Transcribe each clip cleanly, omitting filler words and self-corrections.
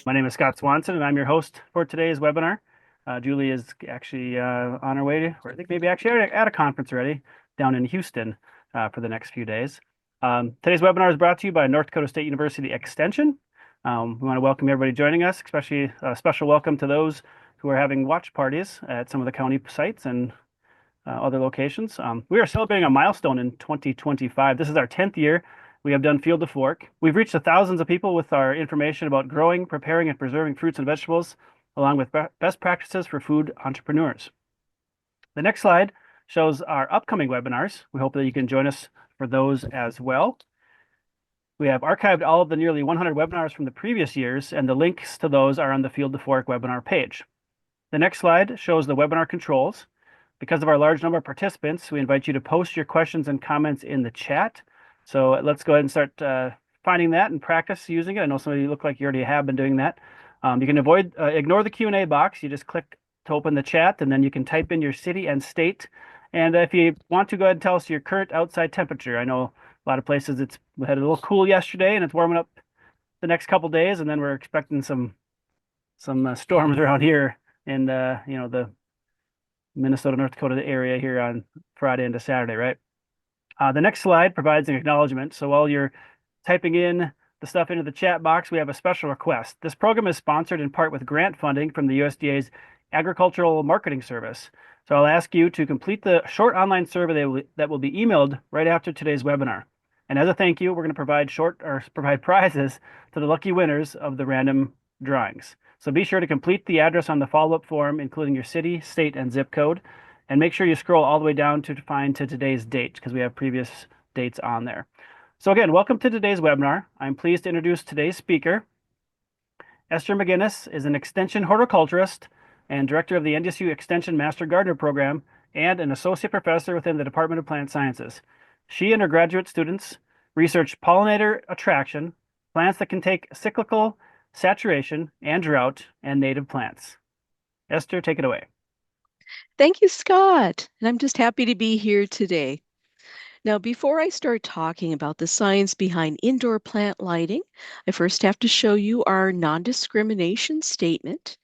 My name is Scott Swanson, and I'm your host for today's webinar. Julie is actually on her way, or I think maybe actually at a conference already down in Houston for the next few days. Today's webinar is brought to you by North Dakota State University Extension. We want to welcome everybody joining us, especially a special welcome to those who are having watch parties at some of the county sites and other locations. We are celebrating a milestone in 2025. This is our 10th year. We have done Field to Fork. We've reached the thousands of people with our information about growing, preparing, and preserving fruits and vegetables, along with best practices for food entrepreneurs. The next slide shows our upcoming webinars. We hope that you can join us for those as well. We have archived all of the nearly 100 webinars from the previous years, and the links to those are on the Field to Fork webinar page. The next slide shows the webinar controls. Because of our large number of participants, we invite you to post your questions and comments in the chat. So let's go ahead and start finding that and practice using it. I know some of you look like you already have been doing that. You can ignore the Q&A box. You just click to open the chat, and then you can type in your city and state. And if you want to, go ahead and tell us your current outside temperature. I know a lot of places we had a little cool yesterday, and it's warming up the next couple days, and then we're expecting some storms around here in the Minnesota, North Dakota area here on Friday into Saturday, right? The next slide provides an acknowledgement. So while you're typing in the stuff into the chat box, we have a special request. This program is sponsored in part with grant funding from the USDA's Agricultural Marketing Service. So I'll ask you to complete the short online survey that will be emailed right after today's webinar. And as a thank you, we're going to provide prizes to the lucky winners of the random drawings. So be sure to complete the address on the follow-up form, including your city, state, and zip code. And make sure you scroll all the way down to find today's date, because we have previous dates on there. So again, welcome to today's webinar. I'm pleased to introduce today's speaker. Esther Mcginnis is an extension horticulturist and director of the NDSU Extension Master Gardener Program and an associate professor within the Department of Plant Sciences. She and her graduate students research pollinator attraction, plants that can take cyclical saturation and drought, and native plants. Esther, take it away. Thank you, Scott. And I'm just happy to be here today. Now, before I start talking about the science behind indoor plant lighting, I first have to show you our non-discrimination statement.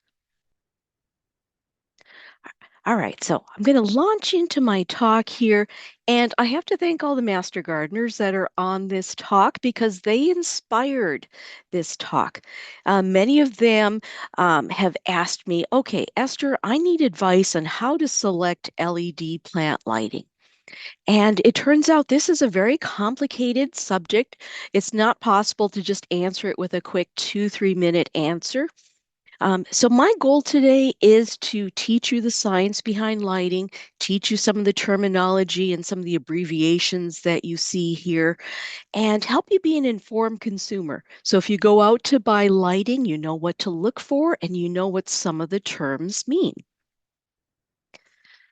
All right, so I'm going to launch into my talk here, and I have to thank all the master gardeners that are on this talk because they inspired this talk. Many of them have asked me, okay, Esther, I need advice on how to select LED plant lighting. And it turns out this is a very complicated subject. It's not possible to just answer it with a quick 2-3 minute answer. So my goal today is to teach you the science behind lighting, teach you some of the terminology and some of the abbreviations that you see here, and help you be an informed consumer. So if you go out to buy lighting, you know what to look for and you know what some of the terms mean.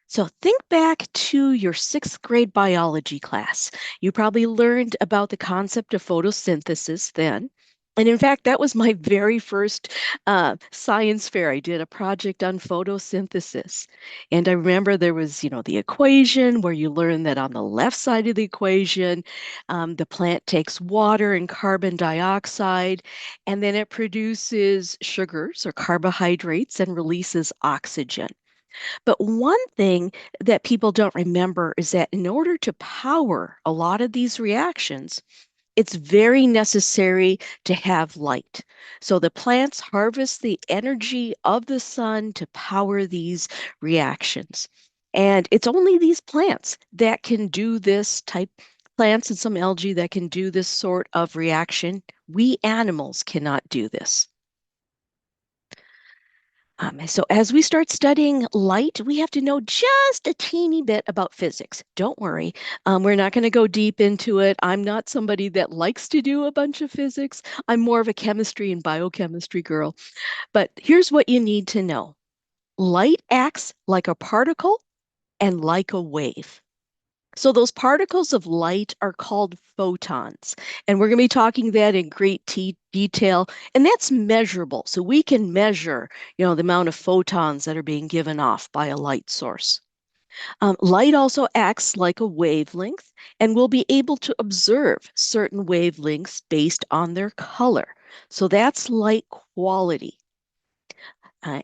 So think back to your 6th grade biology class. You probably learned about the concept of photosynthesis then. And in fact, that was my very first science fair. I did a project on photosynthesis. And I remember there was, the equation where you learn that on the left side of the equation, the plant takes water and carbon dioxide, and then it produces sugars or carbohydrates and releases oxygen. But one thing that people don't remember is that in order to power a lot of these reactions, it's very necessary to have light. So the plants harvest the energy of the sun to power these reactions. And it's only these plants that can do this type, plants and some algae that can do this sort of reaction. We animals cannot do this. So as we start studying light, we have to know just a teeny bit about physics. Don't worry, we're not going to go deep into it. I'm not somebody that likes to do a bunch of physics. I'm more of a chemistry and biochemistry girl. But here's what you need to know. Light acts like a particle and like a wave. So those particles of light are called photons. And we're going to be talking that in great detail. And that's measurable. So we can measure, the amount of photons that are being given off by a light source. Light also acts like a wavelength, and we'll be able to observe certain wavelengths based on their color. So that's light quality.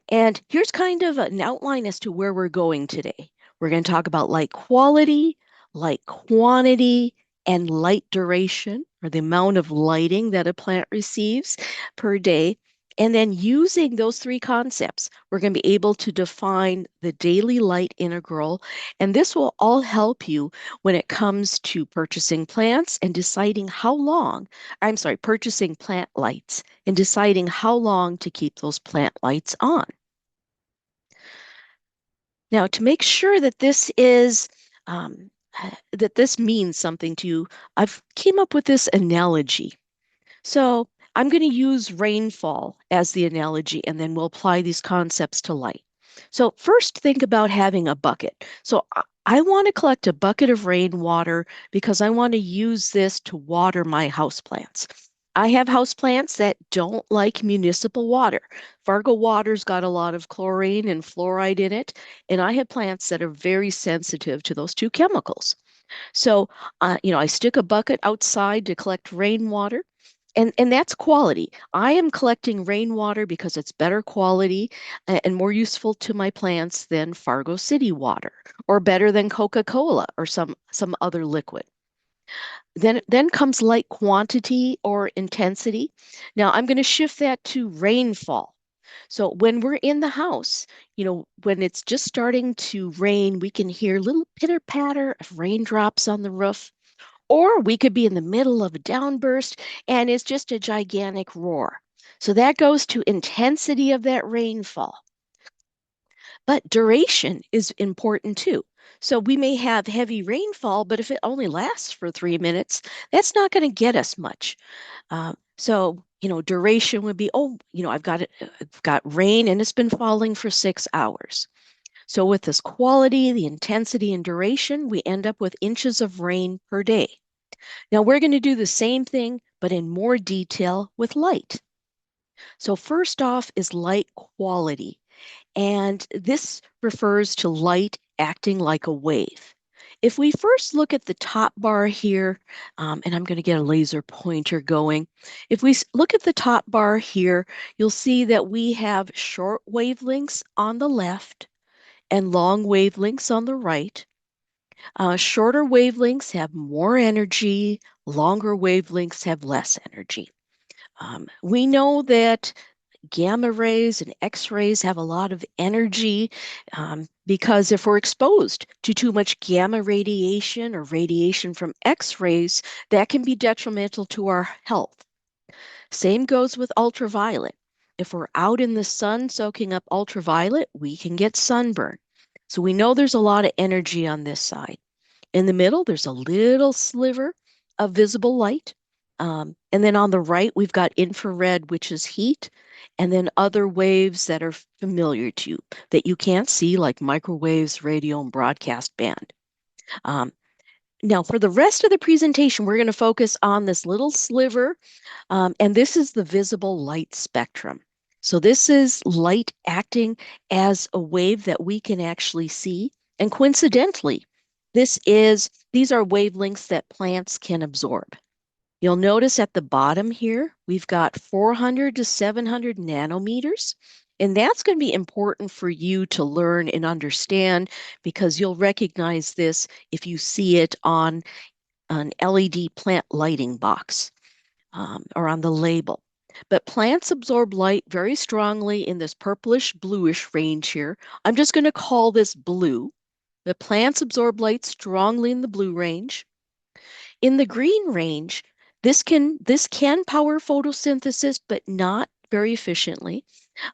And here's kind of an outline as to where we're going today. We're going to talk about light quality, light quantity, and light duration, or the amount of lighting that a plant receives per day. And then using those three concepts, we're going to be able to define the daily light integral. And this will all help you when it comes to purchasing plants and deciding how long, I'm sorry, purchasing plant lights and deciding how long to keep those plant lights on. Now, to make sure that this is that this means something to you, I've came up with this analogy. So I'm going to use rainfall as the analogy, and then we'll apply these concepts to light. So first, think about having a bucket. So I want to collect a bucket of rainwater because I want to use this to water my houseplants. I have houseplants that don't like municipal water. Fargo water's got a lot of chlorine and fluoride in it, and I have plants that are very sensitive to those two chemicals. So, I stick a bucket outside to collect rainwater, and that's quality. I am collecting rainwater because it's better quality and more useful to my plants than Fargo City water, or better than Coca-Cola or some other liquid. Then comes light quantity or intensity. Now I'm going to shift that to rainfall. So when we're in the house, when it's just starting to rain, we can hear little pitter patter of raindrops on the roof. Or we could be in the middle of a downburst and it's just a gigantic roar. So that goes to intensity of that rainfall. But duration is important too. So we may have heavy rainfall, but if it only lasts for 3 minutes, that's not going to get us much. Duration would be, I've got rain and it's been falling for 6 hours. So with this quality, the intensity, and duration, we end up with inches of rain per day. Now we're going to do the same thing, but in more detail with light. So first off is light quality. And this refers to light acting like a wave. If we first look at the top bar here, and I'm going to get a laser pointer going. If we look at the top bar here, you'll see that we have short wavelengths on the left and long wavelengths on the right. Shorter wavelengths have more energy, longer wavelengths have less energy. We know that gamma rays and X-rays have a lot of energy because if we're exposed to too much gamma radiation or radiation from X-rays, that can be detrimental to our health. Same goes with ultraviolet. If we're out in the sun soaking up ultraviolet, we can get sunburn. So we know there's a lot of energy on this side. In the middle, there's a little sliver of visible light. And then on the right, we've got infrared, which is heat, and then other waves that are familiar to you that you can't see, like microwaves, radio, and broadcast band. Now, for the rest of the presentation, we're going to focus on this little sliver, and this is the visible light spectrum. So this is light acting as a wave that we can actually see. And coincidentally, these are wavelengths that plants can absorb. You'll notice at the bottom here, we've got 400 to 700 nanometers. And that's going to be important for you to learn and understand because you'll recognize this if you see it on an LED plant lighting box or on the label. But plants absorb light very strongly in this purplish bluish range here. I'm just going to call this blue. The plants absorb light strongly in the blue range. In the green range, this can power photosynthesis, but not very efficiently.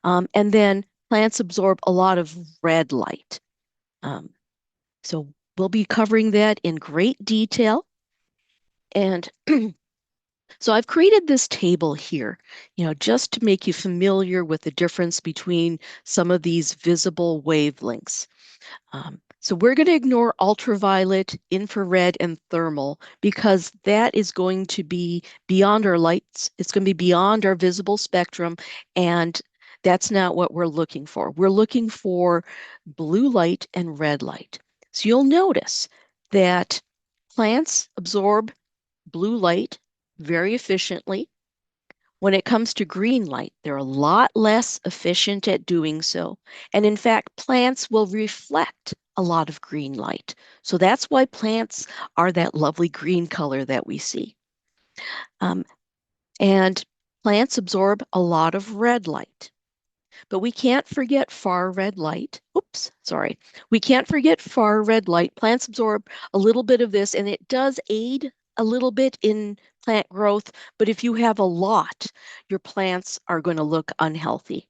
And then plants absorb a lot of red light. So we'll be covering that in great detail. And so I've created this table here, just to make you familiar with the difference between some of these visible wavelengths. So we're going to ignore ultraviolet, infrared, and thermal because that is going to be beyond our lights. It's going to be beyond our visible spectrum, and that's not what we're looking for. We're looking for blue light and red light. So you'll notice that plants absorb blue light very efficiently, When it comes to green light, they're a lot less efficient at doing so. And in fact, plants will reflect a lot of green light. So that's why plants are that lovely green color that we see. Um, and plants absorb a lot of red light. But we can't forget far red light. Oops, sorry. We can't forget far red light. Plants absorb a little bit of this, and it does aid a little bit in plant growth. But if you have a lot, your plants are going to look unhealthy.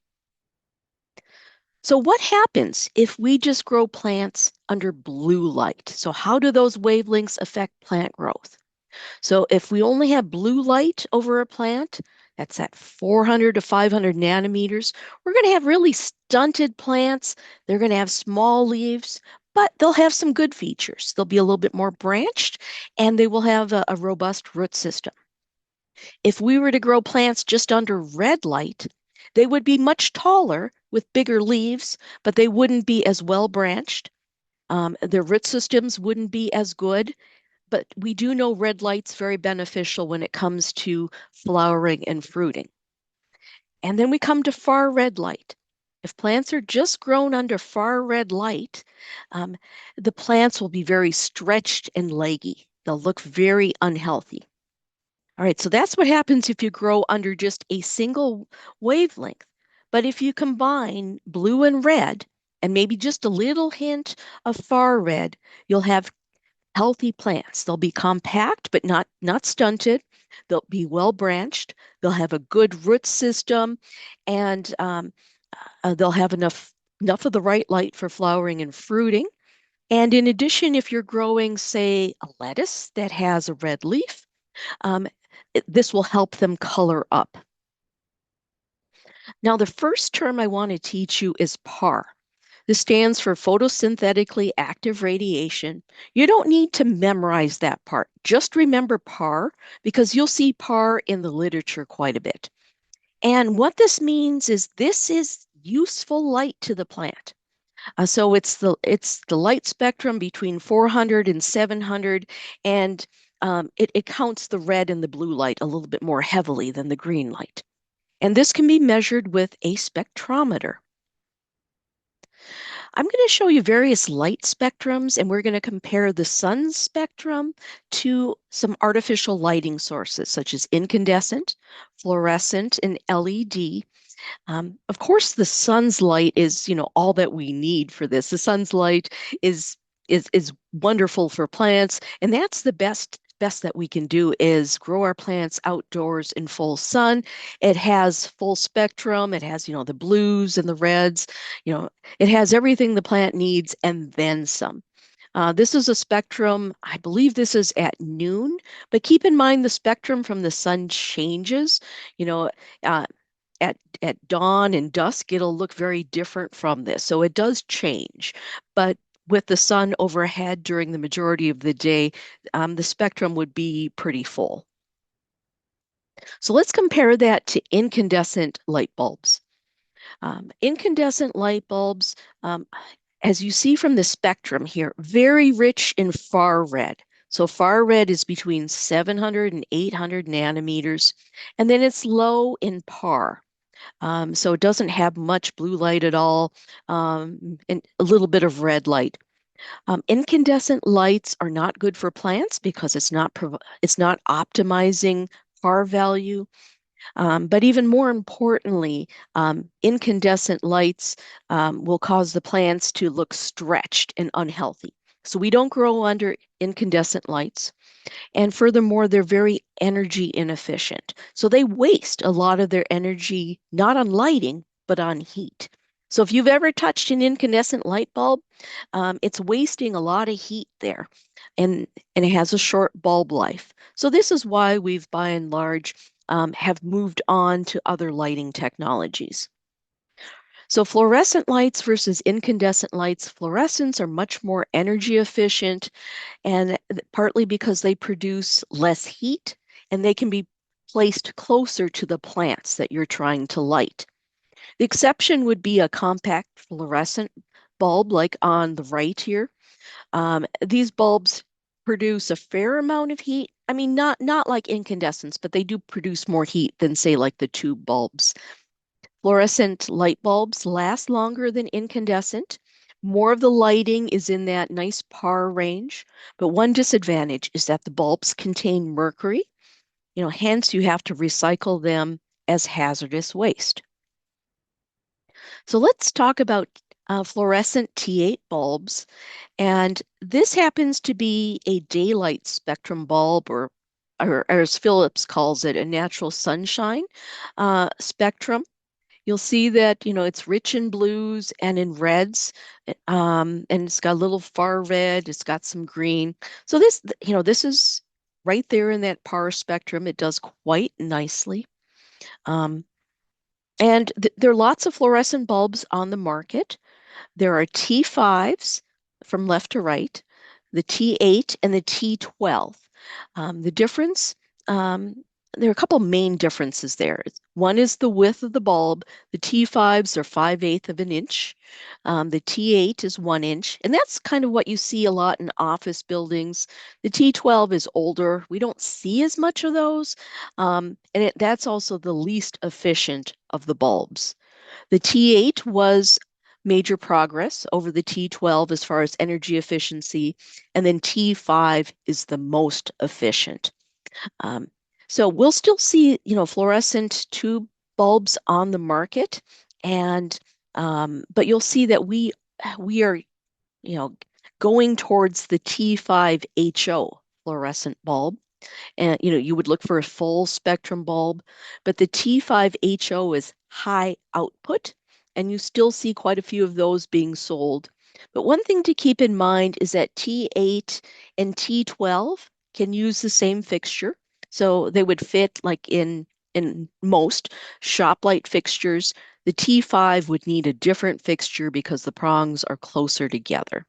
So what happens if we just grow plants under blue light? So how do those wavelengths affect plant growth? So if we only have blue light over a plant, that's at 400 to 500 nanometers, we're going to have really stunted plants. They're going to have small leaves, but they'll have some good features. They'll be a little bit more branched, and they will have a robust root system. If we were to grow plants just under red light, they would be much taller with bigger leaves, but they wouldn't be as well branched. Their root systems wouldn't be as good, but we do know red light's very beneficial when it comes to flowering and fruiting. And then we come to far red light. If plants are just grown under far red light, um, the plants will be very stretched and leggy. They'll look very unhealthy. All right, so that's what happens if you grow under just a single wavelength. But if you combine blue and red, and maybe just a little hint of far red, you'll have healthy plants. They'll be compact, but not stunted. They'll be well branched. They'll have a good root system, and they'll have enough of the right light for flowering and fruiting. And in addition, if you're growing, say, a lettuce that has a red leaf, um, this will help them color up. Now, the first term I want to teach you is PAR. This stands for photosynthetically active radiation. You don't need to memorize that part. Just remember PAR because you'll see PAR in the literature quite a bit. And what this means is this is useful light to the plant. So it's the light spectrum between 400 and 700, and it counts the red and the blue light a little bit more heavily than the green light. And this can be measured with a spectrometer. I'm going to show you various light spectrums, and we're going to compare the sun's spectrum to some artificial lighting sources, such as incandescent, fluorescent, and LED. Of course, the sun's light is, all that we need for this. The sun's light is is wonderful for plants, and that's the best that we can do is grow our plants outdoors in full sun. It has full spectrum. It has, the blues and the reds. You know, it has everything the plant needs and then some. This is a spectrum, I believe this is at noon, but keep in mind the spectrum from the sun changes. You know, uh, at dawn and dusk, it'll look very different from this. So it does change. But with the sun overhead during the majority of the day, the spectrum would be pretty full. So let's compare that to incandescent light bulbs. Incandescent light bulbs, as you see from the spectrum here, very rich in far red. So far red is between 700 and 800 nanometers, and then it's low in PAR. So it doesn't have much blue light at all, and a little bit of red light. Incandescent lights are not good for plants because it's not optimizing PAR value. But even more importantly, incandescent lights will cause the plants to look stretched and unhealthy. So we don't grow under incandescent lights. And furthermore, they're very energy inefficient. So they waste a lot of their energy, not on lighting, but on heat. So if you've ever touched an incandescent light bulb, it's wasting a lot of heat there. And it has a short bulb life. So this is why we've, by and large, have moved on to other lighting technologies. So fluorescent lights versus incandescent lights, fluorescents are much more energy efficient and partly because they produce less heat and they can be placed closer to the plants that you're trying to light. The exception would be a compact fluorescent bulb like on the right here. These bulbs produce a fair amount of heat, I mean, not like incandescents, but they do produce more heat than, say, like the tube bulbs. Fluorescent light bulbs last longer than incandescent. More of the lighting is in that nice par range, but one disadvantage is that the bulbs contain mercury, hence you have to recycle them as hazardous waste. So let's talk about fluorescent T8 bulbs. And this happens to be a daylight spectrum bulb, or as Phillips calls it, a natural sunshine spectrum. You'll see that, it's rich in blues and in reds, and it's got a little far red, it's got some green. So this is right there in that PAR spectrum. It does quite nicely. Um, and th there are lots of fluorescent bulbs on the market. There are T5s from left to right, the T8 and the T12. The difference, um, there are a couple main differences there. One is the width of the bulb. The T5s are 5/8 of an inch. The T8 is 1 inch, and that's kind of what you see a lot in office buildings. The T12 is older. We don't see as much of those, and that's also the least efficient of the bulbs. The T8 was major progress over the T12 as far as energy efficiency, and then T5 is the most efficient. Um, so we'll still see, fluorescent tube bulbs on the market, and but you'll see that we are, you know, going towards the T5HO fluorescent bulb. And you would look for a full spectrum bulb, but the T5HO is high output, and you still see quite a few of those being sold. But one thing to keep in mind is that T8 and T12 can use the same fixture. So they would fit like in most shop light fixtures. The T5 would need a different fixture because the prongs are closer together.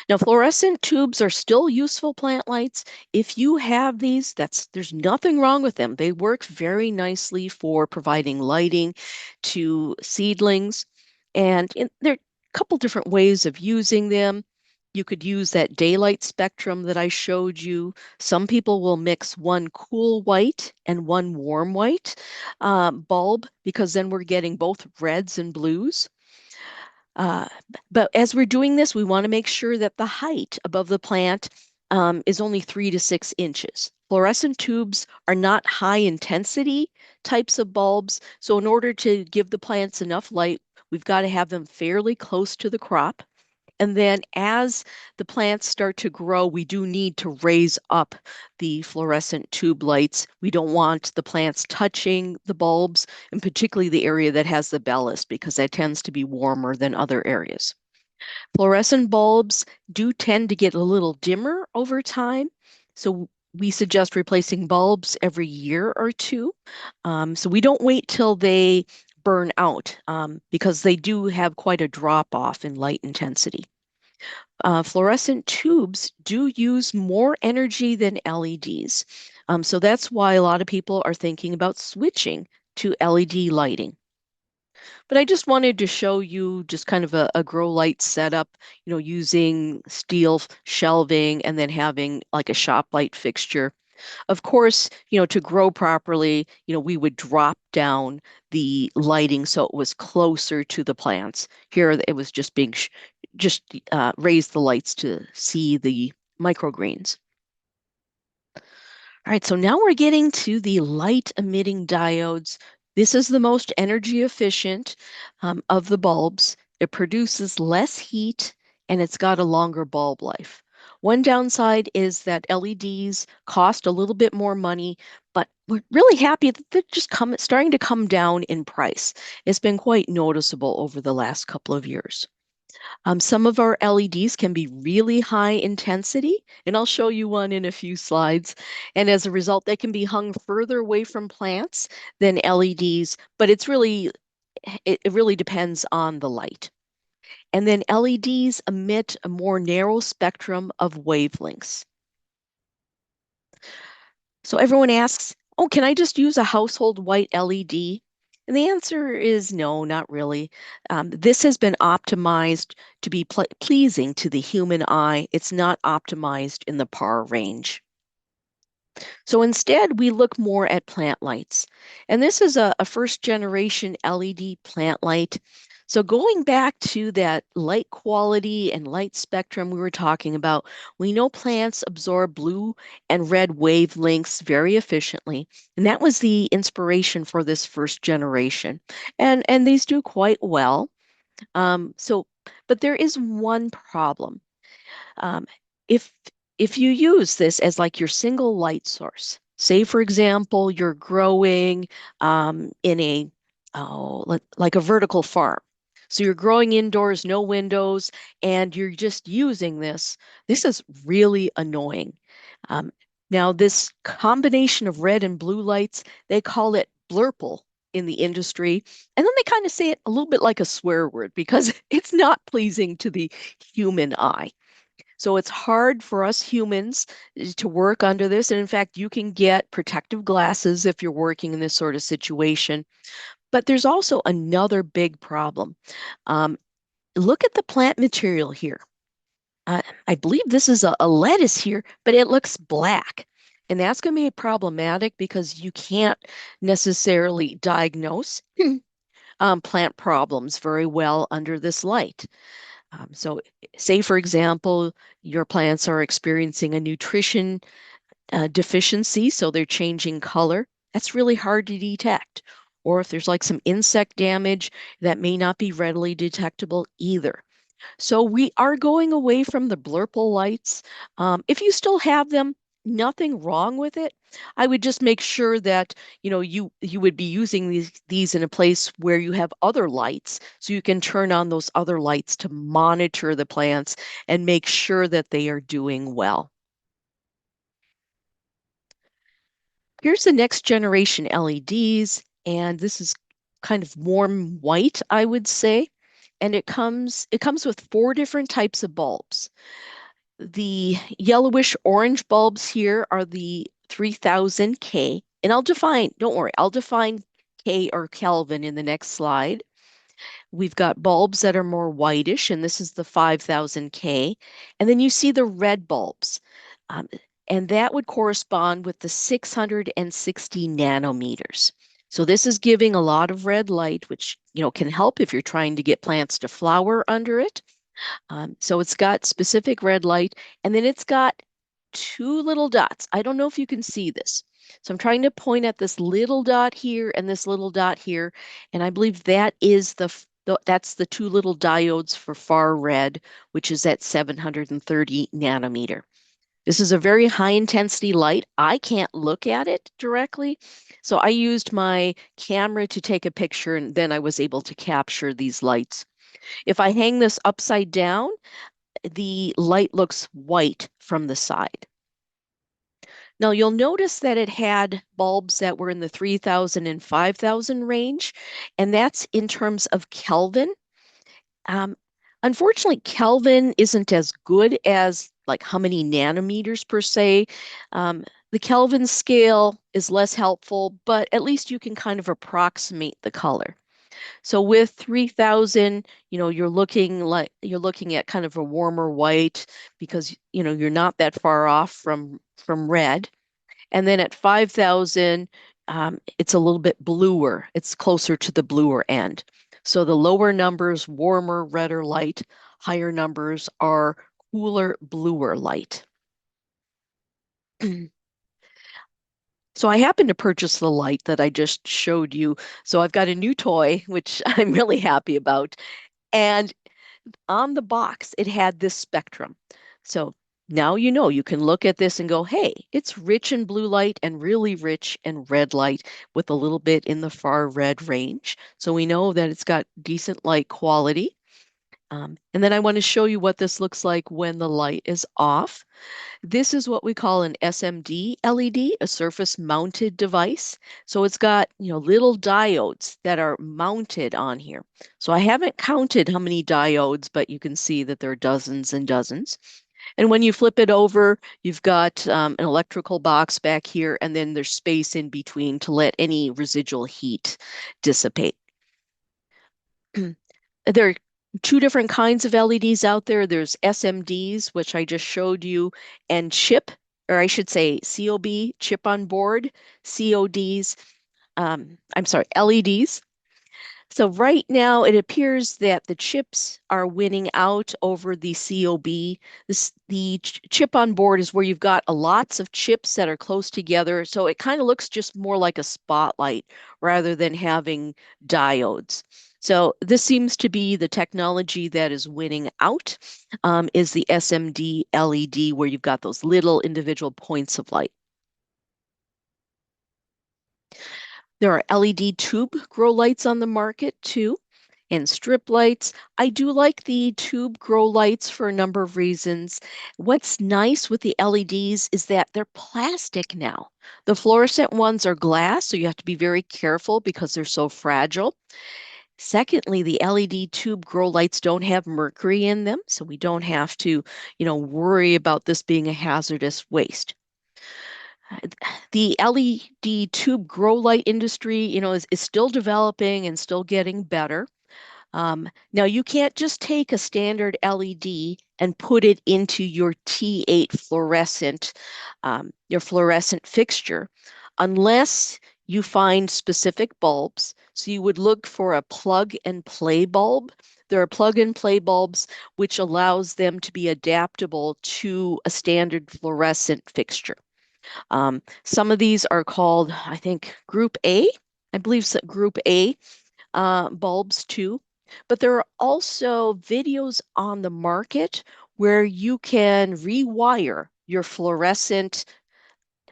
Now, fluorescent tubes are still useful plant lights. If you have these, there's nothing wrong with them. They work very nicely for providing lighting to seedlings. There are a couple different ways of using them. You could use that daylight spectrum that I showed you. Some people will mix one cool white and one warm white bulb because then we're getting both reds and blues. Uh, but as we're doing this, we want to make sure that the height above the plant is only 3 to 6 inches. Fluorescent tubes are not high intensity types of bulbs. So in order to give the plants enough light, we've got to have them fairly close to the crop. And then as the plants start to grow, we do need to raise up the fluorescent tube lights. We don't want the plants touching the bulbs, and particularly the area that has the ballast, because that tends to be warmer than other areas. Fluorescent bulbs do tend to get a little dimmer over time. So we suggest replacing bulbs every year or two. So we don't wait till they burn out because they do have quite a drop off in light intensity. Fluorescent tubes do use more energy than LEDs. So that's why a lot of people are thinking about switching to LED lighting. But I just wanted to show you just kind of a grow light setup, using steel shelving and then having like a shop light fixture. Of course, to grow properly, we would drop down the lighting so it was closer to the plants. Here, it was just being just raise the lights to see the microgreens. All right, so now we're getting to the light emitting diodes. This is the most energy efficient of the bulbs. It produces less heat and it's got a longer bulb life. One downside is that LEDs cost a little bit more money, but we're really happy that they're just starting to come down in price. It's been quite noticeable over the last couple of years. Some of our LEDs can be really high intensity, and I'll show you one in a few slides. And as a result, they can be hung further away from plants than LEDs, but it really depends on the light. And then LEDs emit a more narrow spectrum of wavelengths. So everyone asks, oh, can I just use a household white LED? And the answer is no, not really. This has been optimized to be pleasing to the human eye. It's not optimized in the PAR range. So instead, we look more at plant lights. And this is a first generation LED plant light. So going back to that light quality and light spectrum we were talking about, we know plants absorb blue and red wavelengths very efficiently. And that was the inspiration for this first generation. And these do quite well. But there is one problem. Um, if if you use this as like your single light source, say for example, you're growing in a like a vertical farm. So you're growing indoors, no windows, and you're just using this. This is really annoying. Um, Now, this combination of red and blue lights, they call it blurple in the industry. And then they kind of say it a little bit like a swear word because it's not pleasing to the human eye. So it's hard for us humans to work under this. And in fact, you can get protective glasses if you're working in this sort of situation. But there's also another big problem. Um, Look at the plant material here. I believe this is a lettuce here, but it looks black. And that's going to be problematic because you can't necessarily diagnose plant problems very well under this light. So, say for example, your plants are experiencing a nutrition deficiency, so they're changing color. That's really hard to detect. Or if there's like some insect damage, that may not be readily detectable either. So we are going away from the blurple lights. If you still have them, nothing wrong with it. I would just make sure that you would be using these in a place where you have other lights, so you can turn on those other lights to monitor the plants and make sure that they are doing well. Here's the next generation LEDs, and this is kind of warm white, I would say. And it comes with four different types of bulbs. The yellowish orange bulbs here are the 3000 K. And don't worry, I'll define K or Kelvin in the next slide. We've got bulbs that are more whitish, and this is the 5000 K. And then you see the red bulbs. Um, and that would correspond with the 660 nanometers. So this is giving a lot of red light, which can help if you're trying to get plants to flower under it. So it's got specific red light, and then it's got two little dots. I don't know if you can see this. So I'm trying to point at this little dot here and this little dot here, and I believe that is that's the two little diodes for far red, which is at 730 nanometer. This is a very high intensity light. I can't look at it directly, so I used my camera to take a picture, and then I was able to capture these lights. If I hang this upside down, the light looks white from the side. Now you'll notice that it had bulbs that were in the 3000 and 5000 range, and that's in terms of Kelvin. Um, Unfortunately, Kelvin isn't as good as like how many nanometers per se. Um, the Kelvin scale is less helpful, but at least you can kind of approximate the color. So with 3000, you're looking at kind of a warmer white because you're not that far off from red. And then at 5000, it's a little bit bluer. It's closer to the bluer end. So the lower numbers, warmer, redder light. Higher numbers are cooler, bluer light. So I happened to purchase the light that I just showed you. So I've got a new toy, which I'm really happy about. And on the box, it had this spectrum. So now you can look at this and go, hey, it's rich in blue light and really rich in red light with a little bit in the far red range. So we know that it's got decent light quality. And then I want to show you what this looks like when the light is off. This is what we call an SMD LED, a surface mounted device. So it's got, little diodes that are mounted on here. So I haven't counted how many diodes, but you can see that there are dozens and dozens. And when you flip it over, you've got an electrical box back here, and then there's space in between to let any residual heat dissipate. There are two different kinds of LEDs out there. There's SMDs, which I just showed you, and chip, or I should say COB, chip on board, CODs, I'm sorry, LEDs. So right now it appears that the chips are winning out over the COB. The chip on board is where you've got lots of chips that are close together. So it kind of looks just more like a spotlight rather than having diodes. So this seems to be the technology that is winning out, is the SMD LED, where you've got those little individual points of light. There are LED tube grow lights on the market too, and strip lights. I do like the tube grow lights for a number of reasons. What's nice with the LEDs is that they're plastic now. The fluorescent ones are glass, so you have to be very careful because they're so fragile. Secondly, the LED tube grow lights don't have mercury in them, so we don't have to, worry about this being a hazardous waste. The LED tube grow light industry, is still developing and still getting better. Now you can't just take a standard LED and put it into your T8 fluorescent, your fluorescent fixture, unless you find specific bulbs. So you would look for a plug and play bulb. There are plug and play bulbs which allows them to be adaptable to a standard fluorescent fixture. Some of these are called, I think, Group A. I believe so, Group A bulbs too. But there are also videos on the market where you can rewire your fluorescent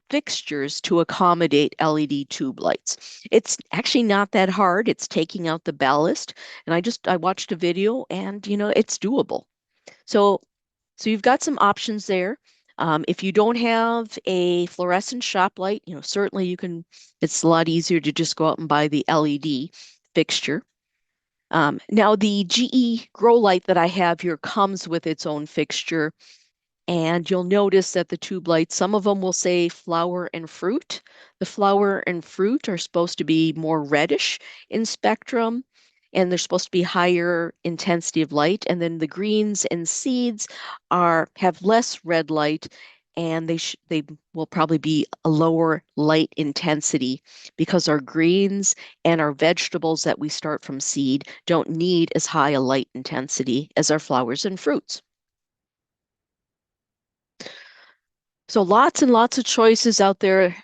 fixtures to accommodate LED tube lights. It's actually not that hard. It's taking out the ballast. And I watched a video and, it's doable. So you've got some options there. If you don't have a fluorescent shop light, certainly it's a lot easier to just go out and buy the LED fixture. Now the GE grow light that I have here comes with its own fixture. And you'll notice that the tube lights, some of them will say flower and fruit. The flower and fruit are supposed to be more reddish in spectrum, and they're supposed to be higher intensity of light. And then the greens and seeds have less red light, and they will probably be a lower light intensity because our greens and our vegetables that we start from seed don't need as high a light intensity as our flowers and fruits. So lots and lots of choices out there.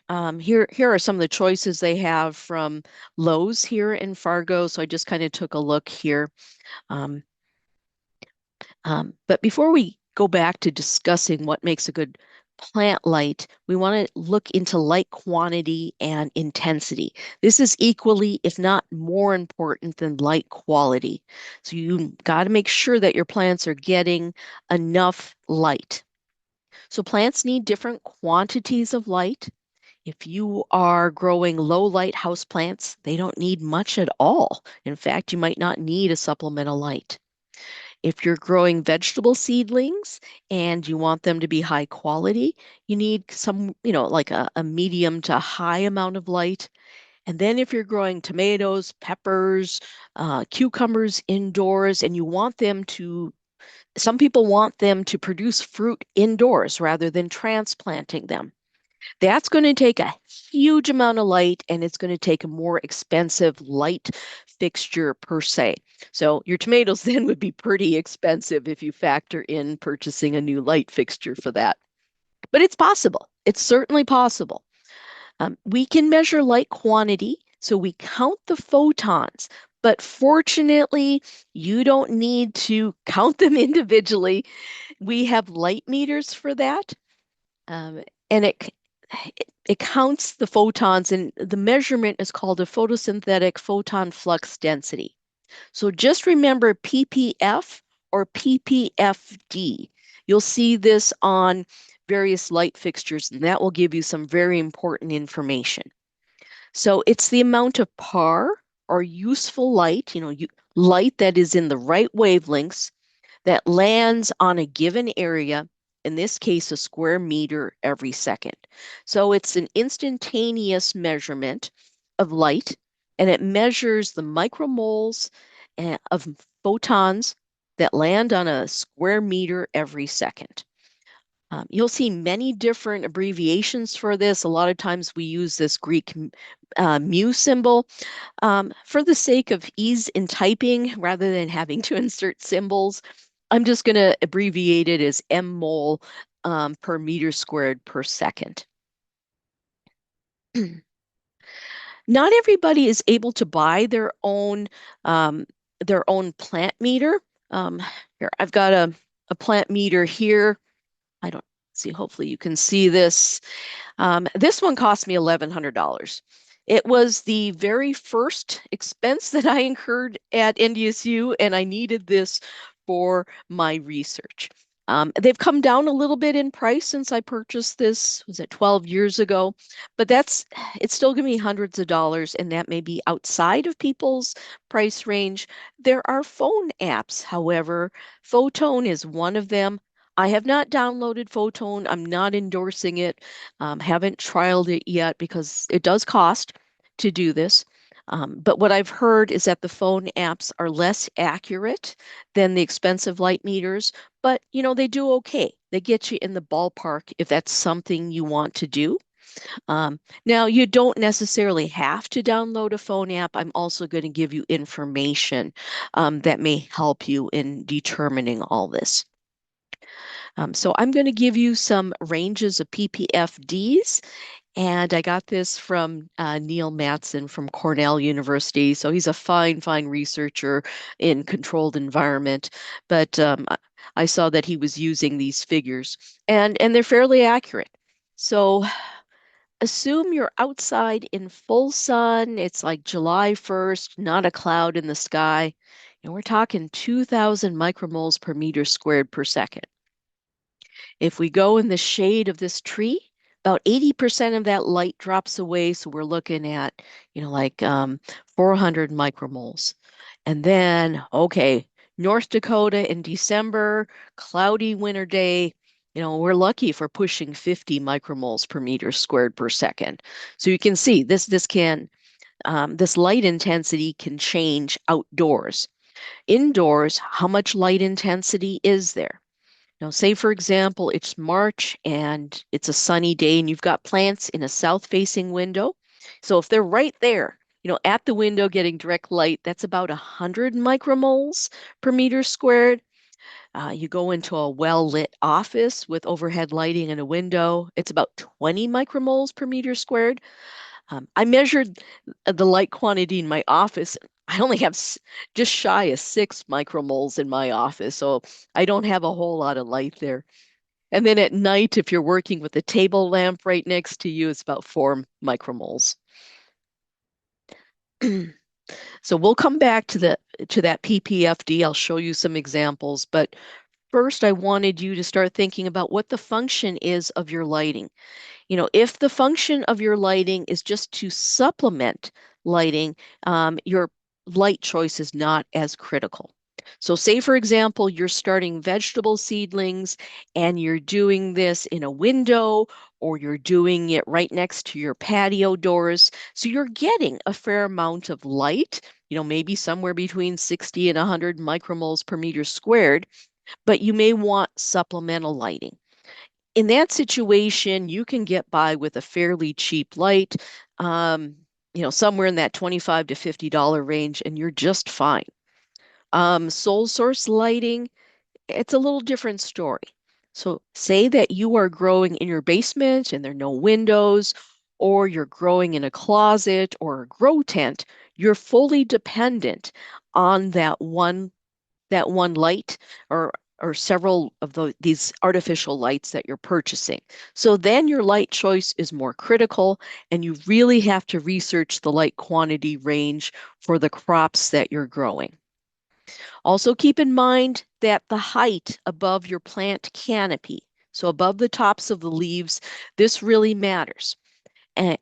Here are some of the choices they have from Lowe's here in Fargo. So I just kind of took a look here. Um, but before we go back to discussing what makes a good plant light, we want to look into light quantity and intensity. This is equally, if not more important than light quality. So you got to make sure that your plants are getting enough light. So plants need different quantities of light. If you are growing low light house plants, they don't need much at all. In fact, you might not need a supplemental light. If you're growing vegetable seedlings and you want them to be high quality, you need some, like a medium to high amount of light. And then if you're growing tomatoes, peppers, cucumbers indoors, and you want them to some people want them to produce fruit indoors rather than transplanting them. That's going to take a huge amount of light and it's going to take a more expensive light fixture per se. So your tomatoes then would be pretty expensive if you factor in purchasing a new light fixture for that. But it's possible. It's certainly possible. We can measure light quantity, so we count the photons. But fortunately, you don't need to count them individually. We have light meters for that. And it counts the photons, and the measurement is called a photosynthetic photon flux density. So just remember ppf or ppfd. You'll see this on various light fixtures, and that will give you some very important information. So it's the amount of PAR or useful light, light that is in the right wavelengths that lands on a given area in this case, a square meter every second. So it's an instantaneous measurement of light, and it measures the micromoles of photons that land on a square meter every second. You'll see many different abbreviations for this. A lot of times we use this Greek mu symbol for the sake of ease in typing rather than having to insert symbols. I'm just going to abbreviate it as mmol per meter squared per second. Not everybody is able to buy their own plant meter. Um, Here, I've got a plant meter here. I don't see, hopefully you can see this. This one cost me $1,100. It was the very first expense that I incurred at NDSU, and I needed this for my research. They've come down a little bit in price since I purchased this, was it 12 years ago? But it's still gonna be hundreds of dollars, and that may be outside of people's price range. There are phone apps, however. Photone is one of them. I have not downloaded Photone. I'm not endorsing it. Haven't trialed it yet because it does cost to do this. But what I've heard is that the phone apps are less accurate than the expensive light meters, but they do okay. They get you in the ballpark if that's something you want to do. Now, you don't necessarily have to download a phone app. I'm also going to give you information that may help you in determining all this. So I'm going to give you some ranges of PPFDs, and I got this from Neil Matson from Cornell University. So he's a fine, fine researcher in controlled environment, but I saw that he was using these figures, and they're fairly accurate. So assume you're outside in full sun. It's like July 1st, not a cloud in the sky, and we're talking 2,000 micromoles per meter squared per second. If we go in the shade of this tree, about 80% of that light drops away. So we're looking at, like 400 micromoles. And then, okay, North Dakota in December, cloudy winter day, we're lucky if we're pushing 50 micromoles per meter squared per second. So you can see this light intensity can change outdoors. Indoors, how much light intensity is there? Now, say for example, it's March and it's a sunny day and you've got plants in a south-facing window. So if they're right there, at the window getting direct light, that's about 100 micromoles per meter squared. You go into a well-lit office with overhead lighting and a window, it's about 20 micromoles per meter squared. I measured the light quantity in my office. I only have just shy of 6 micromoles in my office, so I don't have a whole lot of light there. And then at night, if you're working with a table lamp right next to you, it's about 4 micromoles. So we'll come back to that PPFD. I'll show you some examples, but first I wanted you to start thinking about what the function is of your lighting. If the function of your lighting is just to supplement lighting, your light choice is not as critical. So say, for example, you're starting vegetable seedlings and you're doing this in a window or you're doing it right next to your patio doors. So you're getting a fair amount of light, maybe somewhere between 60 and 100 micromoles per meter squared, but you may want supplemental lighting. In that situation, you can get by with a fairly cheap light, somewhere in that $25 to $50 range, and you're just fine. Sole source lighting, it's a little different story. So say that you are growing in your basement and there are no windows, or you're growing in a closet or a grow tent, you're fully dependent on that one light or several of these artificial lights that you're purchasing. So then your light choice is more critical, and you really have to research the light quantity range for the crops that you're growing. Also keep in mind that the height above your plant canopy, so above the tops of the leaves, this really matters. And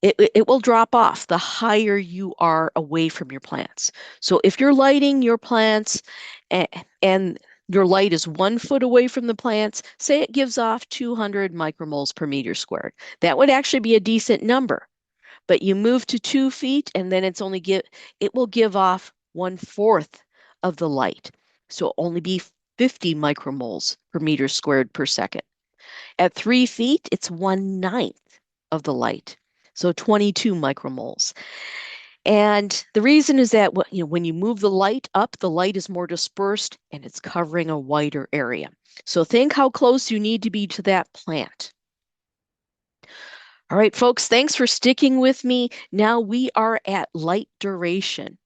it will drop off the higher you are away from your plants. So if you're lighting your plants and your light is 1 foot away from the plants, say it gives off 200 micromoles per meter squared. That would actually be a decent number. But you move to 2 feet and then it will give off 1/4 of the light. So it'll only be 50 micromoles per meter squared per second. At 3 feet, it's 1/9 of the light. So 22 micromoles. And the reason is that when you move the light up, the light is more dispersed and it's covering a wider area. So think how close you need to be to that plant. All right, folks, thanks for sticking with me. Now we are at light duration.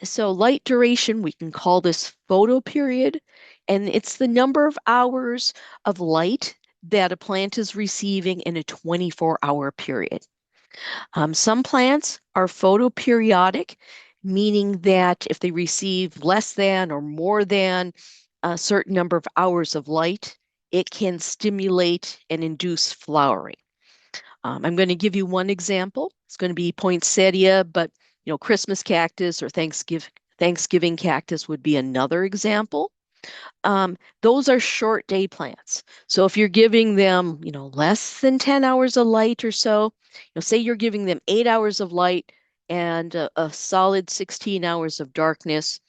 So light duration, we can call this photoperiod, and it's the number of hours of light that a plant is receiving in a 24-hour period. Some plants are photoperiodic, meaning that if they receive less than or more than a certain number of hours of light, it can stimulate and induce flowering. I'm going to give you one example. It's going to be poinsettia, but Christmas cactus or Thanksgiving cactus would be another example. Those are short day plants. So if you're giving them, less than 10 hours of light or so, say you're giving them 8 hours of light and a solid 16 hours of darkness,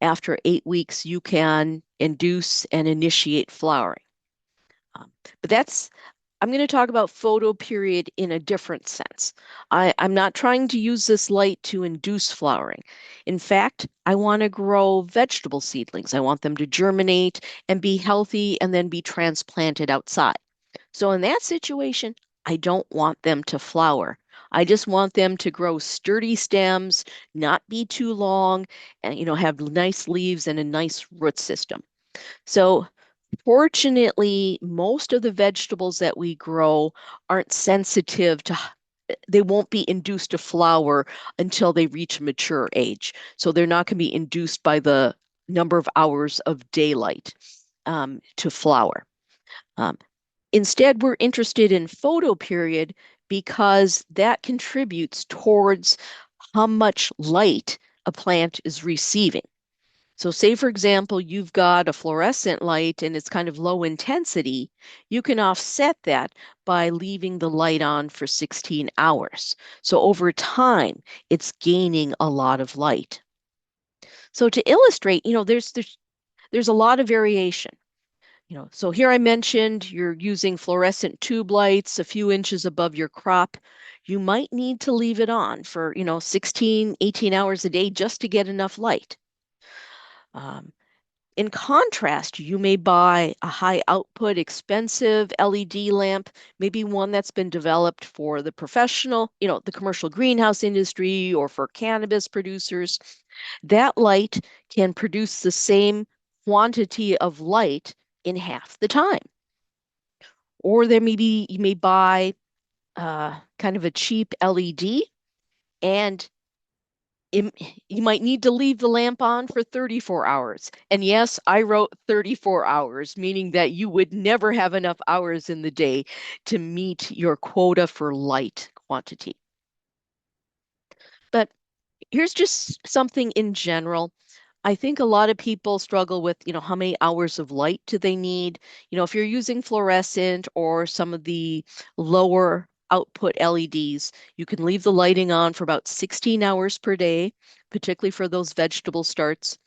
after 8 weeks, you can induce and initiate flowering. But I'm going to talk about photoperiod in a different sense. I'm not trying to use this light to induce flowering. In fact, I want to grow vegetable seedlings. I want them to germinate and be healthy and then be transplanted outside. So in that situation, I don't want them to flower. I just want them to grow sturdy stems, not be too long, and have nice leaves and a nice root system. So fortunately, most of the vegetables that we grow aren't sensitive to, they won't be induced to flower until they reach mature age. So they're not going to be induced by the number of hours of daylight to flower. Um, Instead, we're interested in photoperiod because that contributes towards how much light a plant is receiving. So say, for example, you've got a fluorescent light and it's kind of low intensity. You can offset that by leaving the light on for 16 hours. So over time, it's gaining a lot of light. So to illustrate, there's a lot of variation. So here I mentioned you're using fluorescent tube lights a few inches above your crop. You might need to leave it on for, 16, 18 hours a day just to get enough light. In contrast, you may buy a high output, expensive LED lamp, maybe one that's been developed for the professional, the commercial greenhouse industry or for cannabis producers. That light can produce the same quantity of light in half the time. Or you may buy kind of a cheap LED and you might need to leave the lamp on for 34 hours. And yes, I wrote 34 hours, meaning that you would never have enough hours in the day to meet your quota for light quantity. But here's just something in general. I think a lot of people struggle with, how many hours of light do they need? If you're using fluorescent or some of the lower output LEDs, you can leave the lighting on for about 16 hours per day, particularly for those vegetable starts.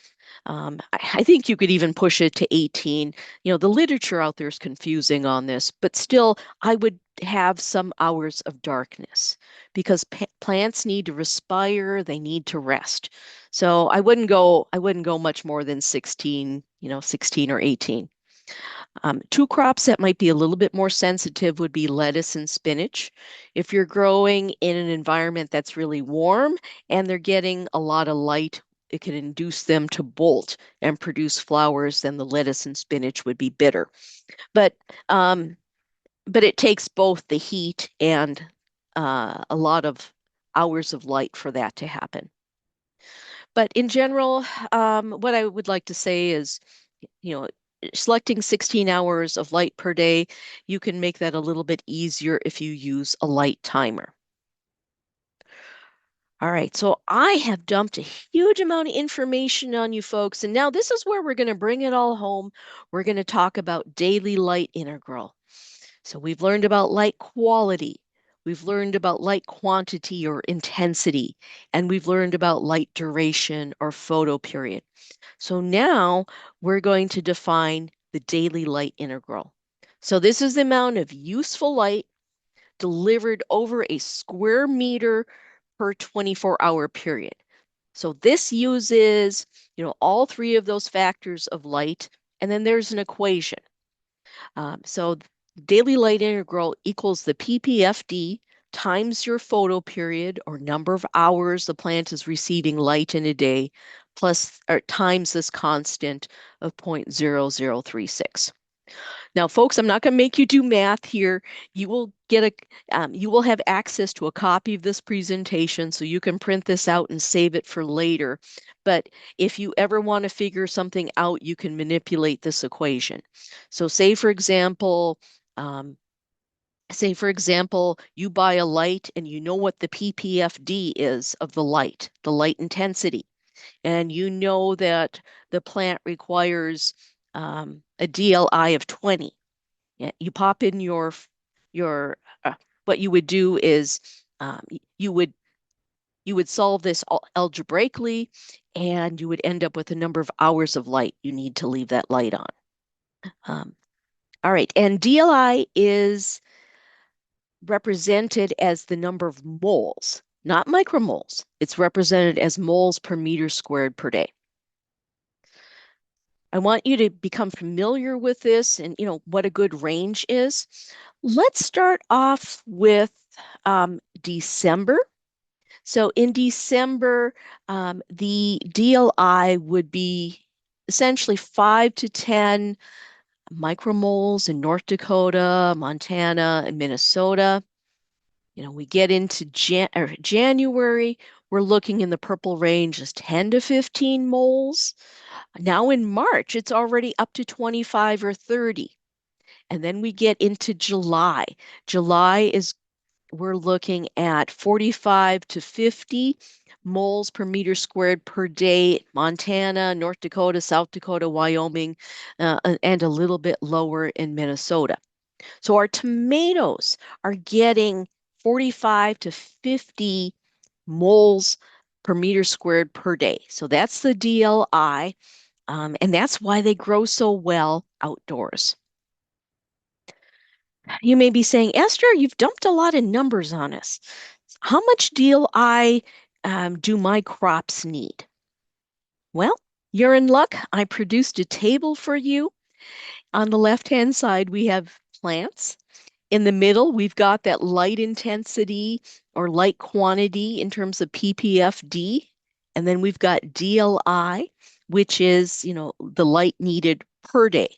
I think you could even push it to 18. The literature out there is confusing on this, but still, I would have some hours of darkness because plants need to respire, they need to rest. So I wouldn't go much more than 16, 16 or 18. Two crops that might be a little bit more sensitive would be lettuce and spinach. If you're growing in an environment that's really warm and they're getting a lot of light, it can induce them to bolt and produce flowers, then the lettuce and spinach would be bitter. But um, but it takes both the heat and a lot of hours of light for that to happen. But in general, what I would like to say is, you know, selecting 16 hours of light per day, you can make that a little bit easier if you use a light timer. All right, so I have dumped a huge amount of information on you folks, and now this is where we're going to bring it all home. We're going to talk about daily light integral. So we've learned about light quality, we've learned about light quantity or intensity, and we've learned about light duration or photo period. So now we're going to define the daily light integral. So this is the amount of useful light delivered over a square meter per 24-hour period. So this uses, all three of those factors of light, and then there's an equation. So daily light integral equals the ppfd times your photo period or number of hours the plant is receiving light in a day plus or times this constant of 0.0036. Now, folks, I'm not going to make you do math here. You will you will have access to a copy of this presentation, so you can print this out and save it for later. But if you ever want to figure something out, you can manipulate this equation. So, um, say for example, you buy a light and you know what the ppfd is of the light intensity, and you know that the plant requires a DLI of 20. Yeah, you pop in your what you would do is you would solve this algebraically, and you would end up with a number of hours of light you need to leave that light on. All right, and DLI is represented as the number of moles, not micromoles. It's represented as moles per meter squared per day. I want you to become familiar with this and what a good range is. Let's start off with December. So in December, the DLI would be essentially 5 to 10 micromoles in North Dakota, Montana, and Minnesota. We get into January, we're looking in the purple range as 10 to 15 moles. Now in March, it's already up to 25 or 30. And then we get into July. We're looking at 45 to 50 moles per meter squared per day, Montana, North Dakota, South Dakota, Wyoming, and a little bit lower in Minnesota. So our tomatoes are getting 45 to 50 moles per meter squared per day. So that's the DLI. And that's why they grow so well outdoors. You may be saying, Esther, you've dumped a lot of numbers on us. How much DLI do my crops need? Well, you're in luck. I produced a table for you. On the left-hand side, we have plants. In the middle, we've got that light intensity or light quantity in terms of ppfd. And then we've got DLI, which is, the light needed per day.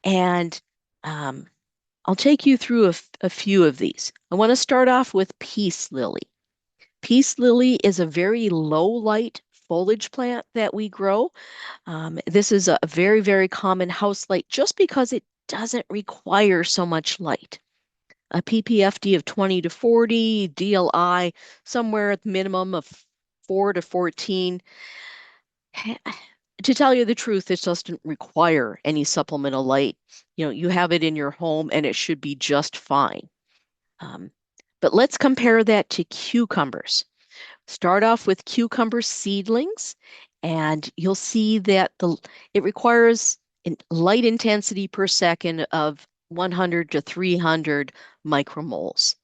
And I'll take you through a few of these. I want to start off with peace lily. Peace lily is a very low light foliage plant that we grow. This is a very, very common house light just because it doesn't require so much light. A ppfd of 20 to 40, DLI somewhere at the minimum of 4 to 14. To tell you the truth, it doesn't require any supplemental light. You have it in your home and it should be just fine. But let's compare that to cucumbers. Start off with cucumber seedlings, and you'll see that it requires light intensity per second of 100 to 300 micromoles.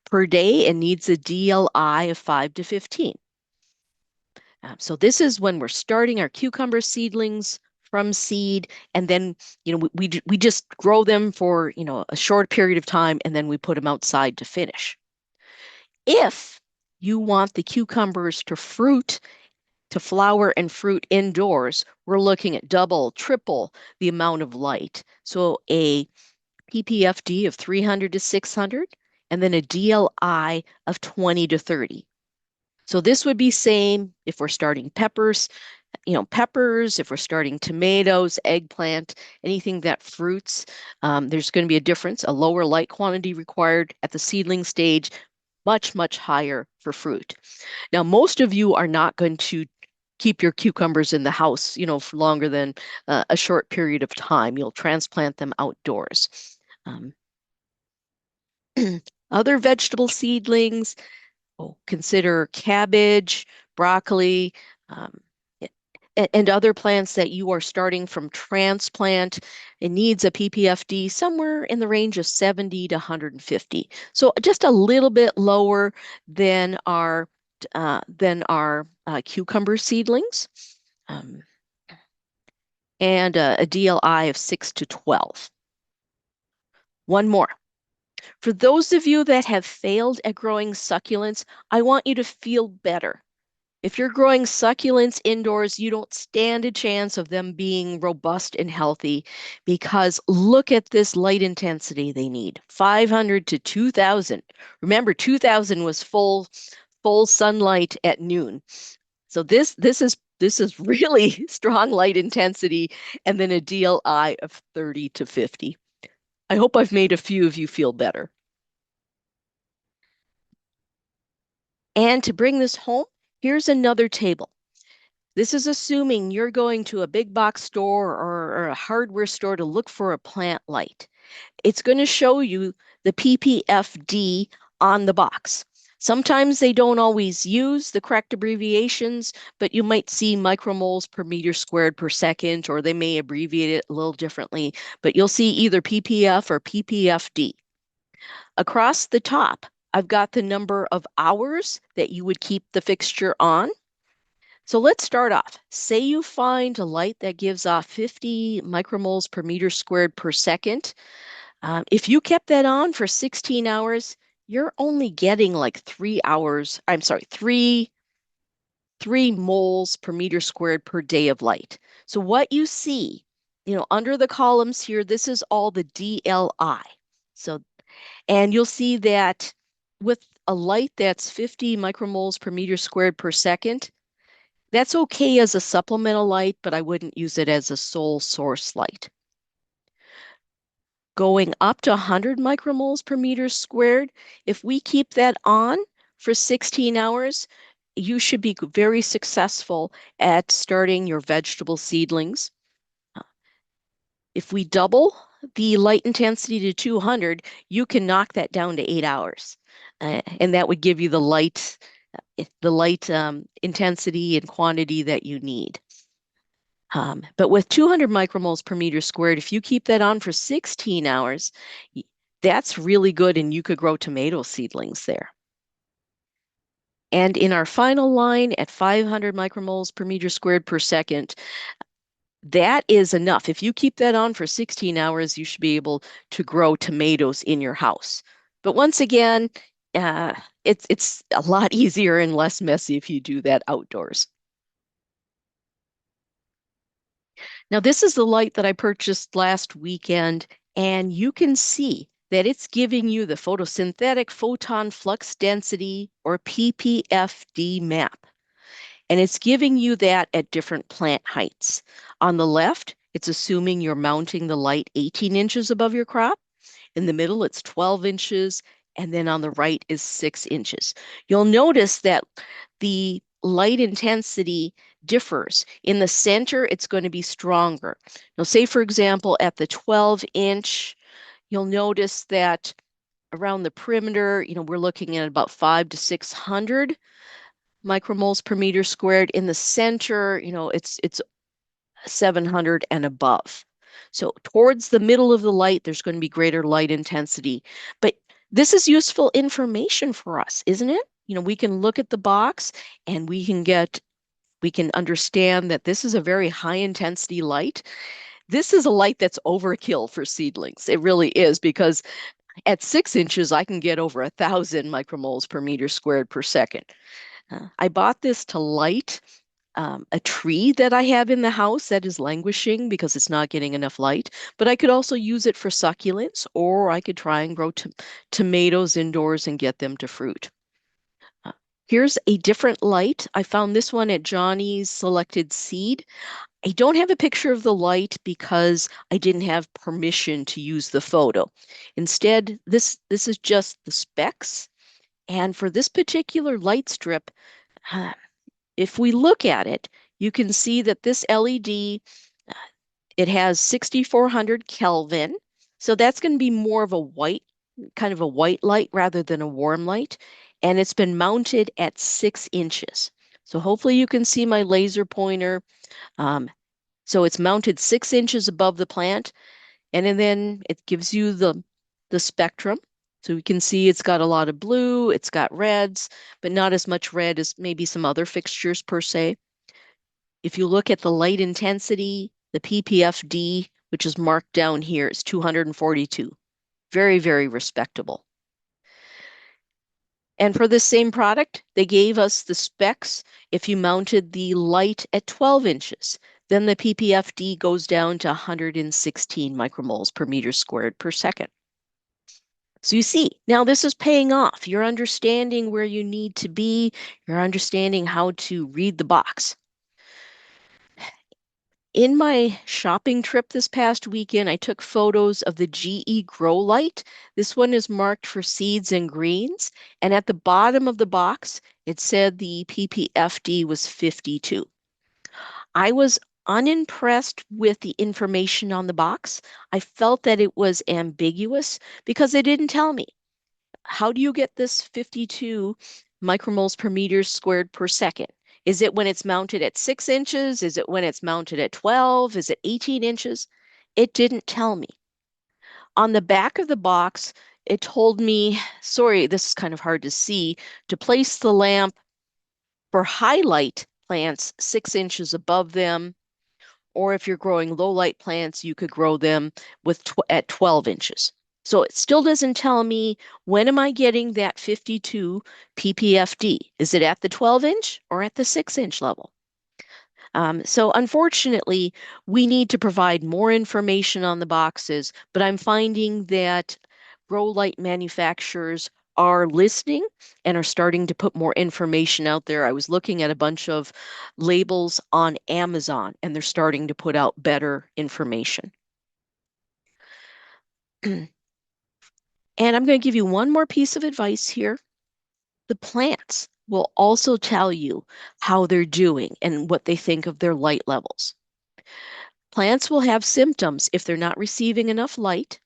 Per day, it needs a DLI of 5 to 15. So this is when we're starting our cucumber seedlings from seed, and then we just grow them for a short period of time, and then we put them outside to finish. If you want the cucumbers to flower and fruit indoors, we're looking at double, triple the amount of light. So a ppfd of 300 to 600, and then a DLI of 20 to 30. So this would be same if we're starting peppers, if we're starting tomatoes, eggplant, anything that fruits, there's going to be a difference, a lower light quantity required at the seedling stage, much, much higher for fruit. Now, most of you are not going to keep your cucumbers in the house, for longer than a short period of time. You'll transplant them outdoors. Um, Other vegetable seedlings, consider cabbage, broccoli, um, and other plants that you are starting from transplant. It needs a ppfd somewhere in the range of 70 to 150. So just a little bit lower than our cucumber seedlings, um, and a DLI of 6 to 12. One more. For those of you that have failed at growing succulents, I want you to feel better. If you're growing succulents indoors, you don't stand a chance of them being robust and healthy, because look at this light intensity they need, 500 to 2000. Remember, 2000 was full sunlight at noon. So this is really strong light intensity, and then a DLI of 30 to 50. I hope I've made a few of you feel better. And to bring this home, here's another table. This is assuming you're going to a big box store or a hardware store to look for a plant light. It's going to show you the ppfd on the box. Sometimes they don't always use the correct abbreviations, but you might see micromoles per meter squared per second, or they may abbreviate it a little differently, but you'll see either ppf or ppfd. Across the top, I've got the number of hours that you would keep the fixture on. So let's start off. Say you find a light that gives off 50 micromoles per meter squared per second. If you kept that on for 16 hours, you're only getting like 3 hours, I'm sorry, three moles per meter squared per day of light. So what you see, under the columns here, this is all the DLI. So, and you'll see that with a light that's 50 micromoles per meter squared per second, that's okay as a supplemental light, but I wouldn't use it as a sole source light. Going up to 100 micromoles per meter squared, if we keep that on for 16 hours, you should be very successful at starting your vegetable seedlings. If we double the light intensity to 200, you can knock that down to 8 hours. And that would give you the light intensity and quantity that you need. But with 200 micromoles per meter squared, if you keep that on for 16 hours, that's really good, and you could grow tomato seedlings there. And in our final line at 500 micromoles per meter squared per second, that is enough. If you keep that on for 16 hours, you should be able to grow tomatoes in your house. But once again, it's a lot easier and less messy if you do that outdoors. Now, this is the light that I purchased last weekend, and you can see that it's giving you the photosynthetic photon flux density, or ppfd map. And it's giving you that at different plant heights. On the left, it's assuming you're mounting the light 18 inches above your crop. In the middle, it's 12 inches. And then on the right is 6 inches. You'll notice that the light intensity differs. In the center, it's going to be stronger. Now, say, for example, at the 12-inch, you'll notice that around the perimeter, we're looking at about 500 to 600 micromoles per meter squared. In the center, it's 700 and above. So towards the middle of the light, there's going to be greater light intensity. But this is useful information for us, isn't it? We can look at the box, and we can understand that this is a very high intensity light. This is a light that's overkill for seedlings. It really is, because at 6 inches, I can get over 1,000 micromoles per meter squared per second. I bought this to light a tree that I have in the house that is languishing because it's not getting enough light, but I could also use it for succulents, or I could try and grow tomatoes indoors and get them to fruit. Here's a different light. I found this one at Johnny's Selected Seed. I don't have a picture of the light because I didn't have permission to use the photo. Instead, this is just the specs. And for this particular light strip, if we look at it, you can see that this LED, it has 6,400 Kelvin. So that's going to be more of a white, kind of a white light rather than a warm light. And it's been mounted at 6 inches. So hopefully you can see my laser pointer. Um, so it's mounted 6 inches above the plant. And then it gives you the spectrum. So we can see it's got a lot of blue, it's got reds, but not as much red as maybe some other fixtures per se. If you look at the light intensity, the ppfd, which is marked down here, is 242. Very, very respectable. And for this same product, they gave us the specs. If you mounted the light at 12 inches, then the ppfd goes down to 116 micromoles per meter squared per second. So you see, now this is paying off. You're understanding where you need to be. You're understanding how to read the box. In my shopping trip this past weekend, I took photos of the GE Grow Light. This one is marked for seeds and greens. And at the bottom of the box, it said the ppfd was 52. I was unimpressed with the information on the box. I felt that it was ambiguous because it didn't tell me. How do you get this 52 micromoles per meter squared per second? Is it when it's mounted at 6 inches? Is it when it's mounted at 12? Is it 18 inches? It didn't tell me. On the back of the box, it told me, sorry, this is kind of hard to see, to place the lamp for highlight plants 6 inches above them, or if you're growing low light plants, you could grow them at 12 inches. So it still doesn't tell me when am I getting that 52 ppfd? Is it at the 12 inch or at the 6 inch level? So unfortunately, we need to provide more information on the boxes, but I'm finding that grow light manufacturers are listening and are starting to put more information out there. I was looking at a bunch of labels on Amazon, and they're starting to put out better information. And I'm going to give you one more piece of advice here. The plants will also tell you how they're doing and what they think of their light levels. Plants will have symptoms if they're not receiving enough light.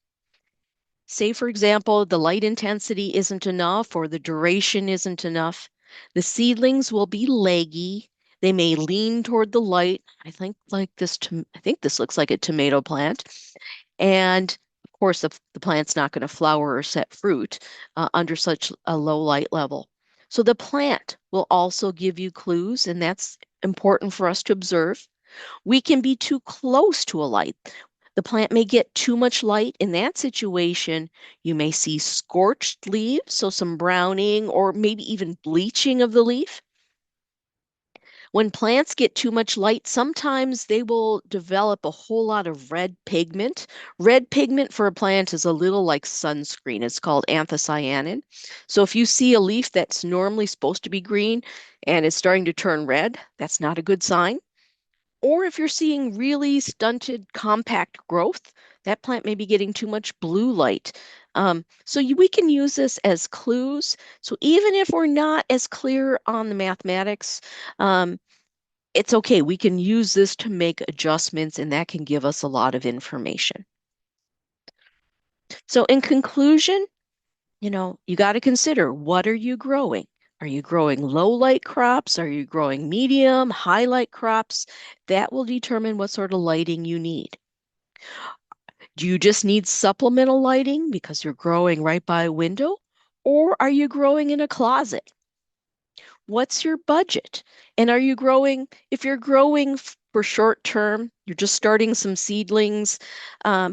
Say, for example, the light intensity isn't enough or the duration isn't enough. The seedlings will be leggy. They may lean toward the light. I think this looks like a tomato plant. And of course, the plant's not going to flower or set fruit under such a low light level. So the plant will also give you clues, and that's important for us to observe. We can be too close to a light. The plant may get too much light. In that situation, you may see scorched leaves, so some browning or maybe even bleaching of the leaf. When plants get too much light, sometimes they will develop a whole lot of red pigment. Red pigment for a plant is a little like sunscreen. It's called anthocyanin. So if you see a leaf that's normally supposed to be green and it's starting to turn red, that's not a good sign. Or if you're seeing really stunted compact growth, that plant may be getting too much blue light. We can use this as clues. So even if we're not as clear on the mathematics, um, it's okay. We can use this to make adjustments, and that can give us a lot of information. So in conclusion, you got to consider, what are you growing? Are you growing low light crops? Are you growing medium, high light crops? That will determine what sort of lighting you need. Do you just need supplemental lighting because you're growing right by a window? Or are you growing in a closet? What's your budget? And are you growing, if you're growing for short term, you're just starting some seedlings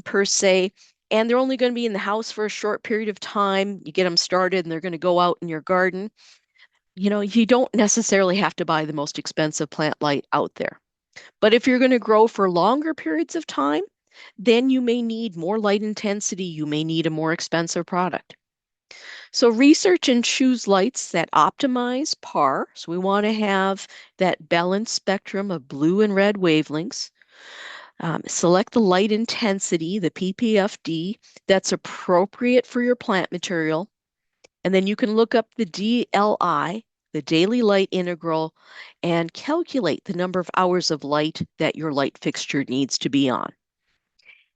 per se, and they're only going to be in the house for a short period of time. You get them started and they're going to go out in your garden. You don't necessarily have to buy the most expensive plant light out there. But if you're going to grow for longer periods of time, then you may need more light intensity. You may need a more expensive product. So research and choose lights that optimize PAR. So we want to have that balanced spectrum of blue and red wavelengths. Select the light intensity, the ppfd, that's appropriate for your plant material. And then you can look up the DLI, the daily light integral, and calculate the number of hours of light that your light fixture needs to be on.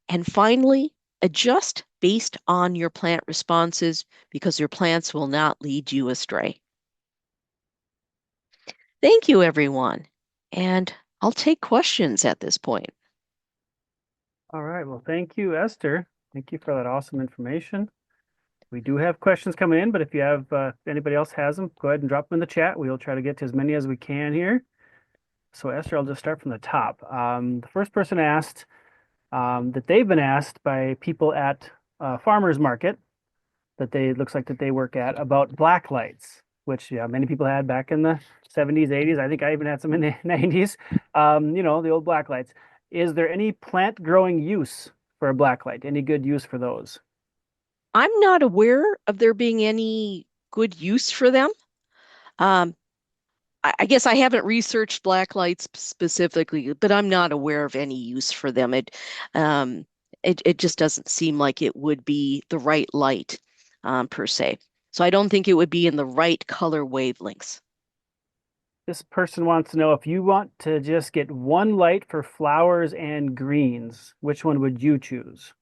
And finally, adjust based on your plant responses because your plants will not lead you astray. Thank you, everyone. And I'll take questions at this point. All right. Well, thank you, Esther. Thank you for that awesome information. We do have questions coming in, but if you have anybody else has them, go ahead and drop them in the chat. We'll try to get to as many as we can here. So, Esther, I'll just start from the top. The first person asked that they've been asked by people at farmers market that they looks like that they work at about black lights, which yeah, many people had back in the 70s, 80s. I think I even had some in the 90s. The old black lights. Is there any plant growing use for a black light? Any good use for those? I'm not aware of there being any good use for them. Um, I guess I haven't researched black lights specifically, but I'm not aware of any use for them. Um, it just doesn't seem like it would be the right light, per se. So I don't think it would be in the right color wavelengths. This person wants to know if you want to just get one light for flowers and greens, which one would you choose?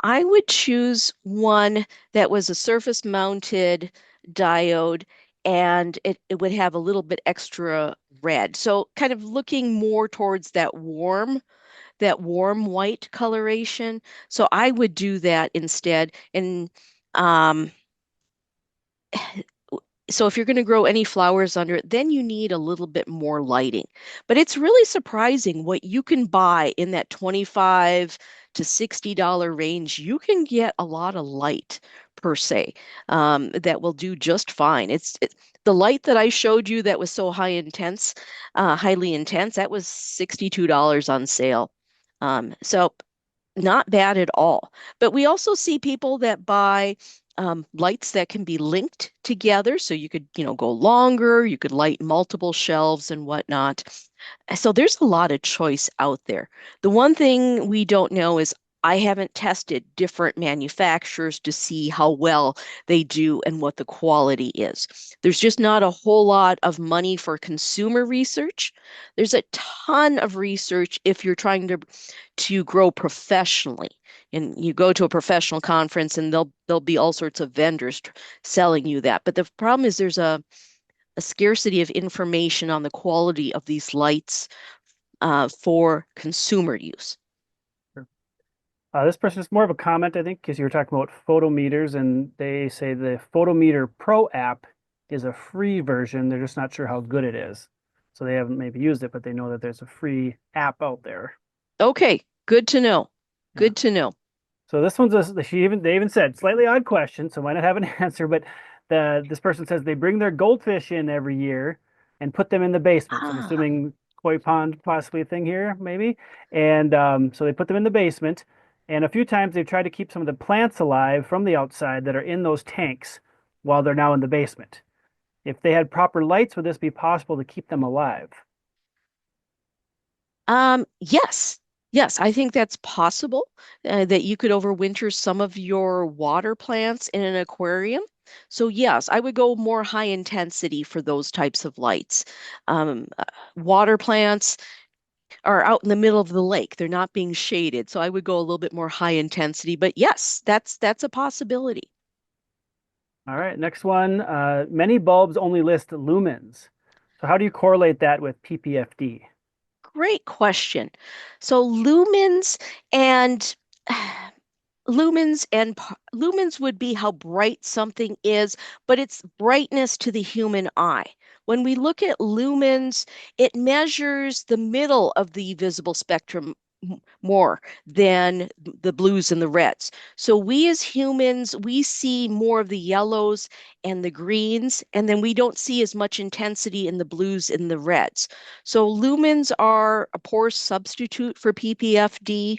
I would choose one that was a surface mounted diode and it would have a little bit extra red. So kind of looking more towards that warm white coloration. So I would do that instead. And um, so if you're going to grow any flowers under it, then you need a little bit more lighting. But it's really surprising what you can buy in that 25 to $60 range. You can get a lot of light per se, that will do just fine. The light that I showed you that was so highly intense, that was $62 on sale. So not bad at all. But we also see people that buy lights that can be linked together. So you could, go longer, you could light multiple shelves and whatnot. So there's a lot of choice out there. The one thing we don't know is I haven't tested different manufacturers to see how well they do and what the quality is. There's just not a whole lot of money for consumer research. There's a ton of research if you're trying to grow professionally. And you go to a professional conference and there'll be all sorts of vendors selling you that. But the problem is there's a scarcity of information on the quality of these lights for consumer use. This person is more of a comment, I think, because you were talking about photometers, and they say the Photometer Pro app is a free version. They're just not sure how good it is. So they haven't maybe used it, but they know that there's a free app out there. Okay, good to know. Yeah. Good to know. So this one's they even said slightly odd question, so might not have an answer, but this person says they bring their goldfish in every year and put them in the basement. So I'm Ah, assuming koi pond possibly a thing here, maybe. And so they put them in the basement, and a few times they've tried to keep some of the plants alive from the outside that are in those tanks while they're now in the basement. If they had proper lights, would this be possible to keep them alive? yes. Yes, I think that's possible, that you could overwinter some of your water plants in an aquarium. So yes, I would go more high intensity for those types of lights. Water plants are out in the middle of the lake. They're not being shaded. So I would go a little bit more high intensity. But yes, that's a possibility. All right, next one. Many bulbs only list lumens. So how do you correlate that with PPFD? Great question. So and lumens would be how bright something is, but it's brightness to the human eye. When we look at lumens, it measures the middle of the visible spectrum more than the blues and the reds. So we as humans, we see more of the yellows and the greens, and then we don't see as much intensity in the blues and the reds. So lumens are a poor substitute for PPFD.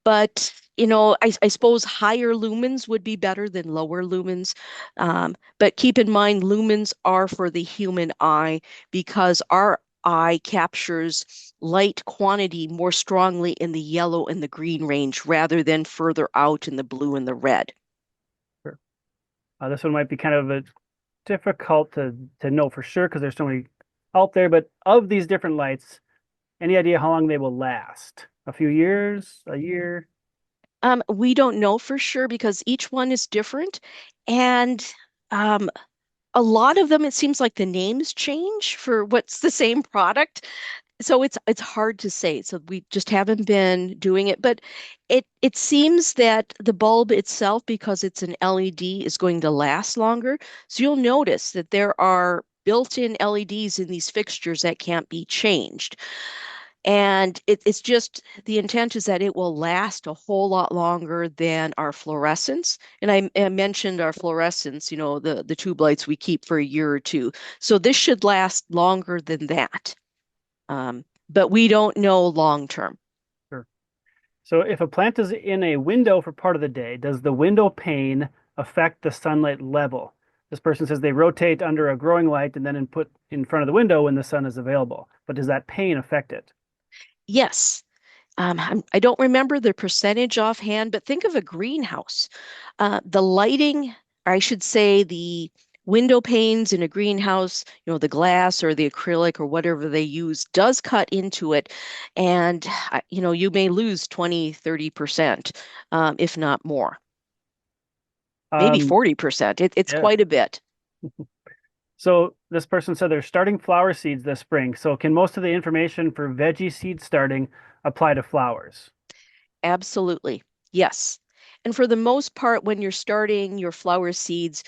But, I suppose higher lumens would be better than lower lumens. But keep in mind, lumens are for the human eye because our eye captures light quantity more strongly in the yellow and the green range rather than further out in the blue and the red. Sure. This one might be kind of a difficult to know for sure because there's so many out there. But of these different lights, any idea how long they will last? A few years, a year? We don't know for sure because each one is different. And um, a lot of them, it seems like the names change for what's the same product. So it's hard to say. So we just haven't been doing it. But it seems that the bulb itself, because it's an LED, is going to last longer. So you'll notice that there are built-in LEDs in these fixtures that can't be changed. And it's just the intent is that it will last a whole lot longer than our fluorescents. And I mentioned our fluorescents, the tube lights we keep for a year or two. So this should last longer than that. But we don't know long term. Sure. So if a plant is in a window for part of the day, does the window pane affect the sunlight level? This person says they rotate under a growing light and then put in front of the window when the sun is available. But does that pane affect it? Yes. I don't remember the percentage offhand, but think of a greenhouse. The lighting, or I should say the window panes in a greenhouse, the glass or the acrylic or whatever they use does cut into it. And, you may lose 20, 30%, if not more, maybe Um, 40%. It's yeah. quite a bit. So this person said they're starting flower seeds this spring. So can most of the information for veggie seed starting apply to flowers? Absolutely. Yes. And for the most part, when you're starting your flower seeds,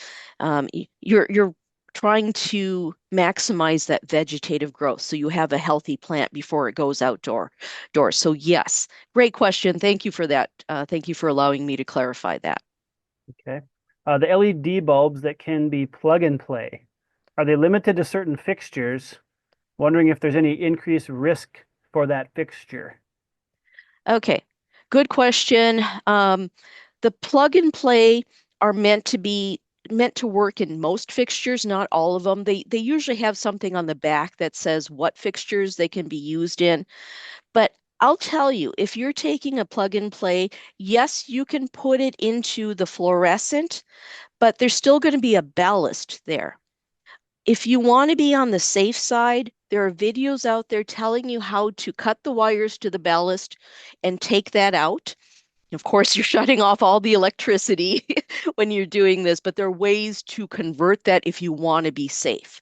you're trying to maximize that vegetative growth so you have a healthy plant before it goes doors. So yes, great question. Thank you for that. Thank you for allowing me to clarify that. Okay. The LED bulbs that can be plug and play, are they limited to certain fixtures? Wondering if there's any increased risk for that fixture. Okay, good question. The plug and play are meant to work in most fixtures, not all of them. They usually have something on the back that says what fixtures they can be used in. But I'll tell you, if you're taking a plug and play, yes, you can put it into the fluorescent, but there's still going to be a ballast there. If you want to be on the safe side, there are videos out there telling you how to cut the wires to the ballast and take that out. Of course, you're shutting off all the electricity when you're doing this, but there are ways to convert that if you want to be safe.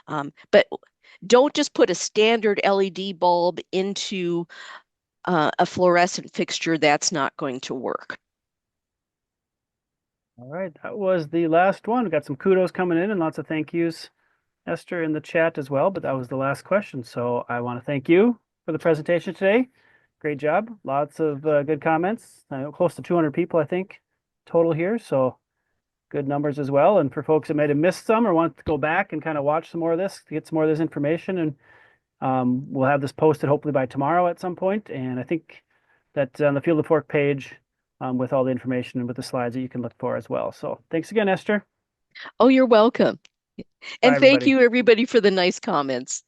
But don't just put a standard LED bulb into a fluorescent fixture. That's not going to work. All right, that was the last one. We got some kudos coming in and lots of thank yous, Esther, in the chat as well. But that was the last question. So I want to thank you for the presentation today. Great job. Lots of good comments. Close to 200 people, I think, total here. So good numbers as well. And for folks that might have missed some or want to go back and kind of watch some more of this, get some more of this information, and we'll have this posted hopefully by tomorrow at some point. And I think that on the Field of Fork page with all the information and with the slides that you can look for as well. So thanks again, Esther. Oh, you're welcome. Bye, And thank everybody. you, everybody, for the nice comments.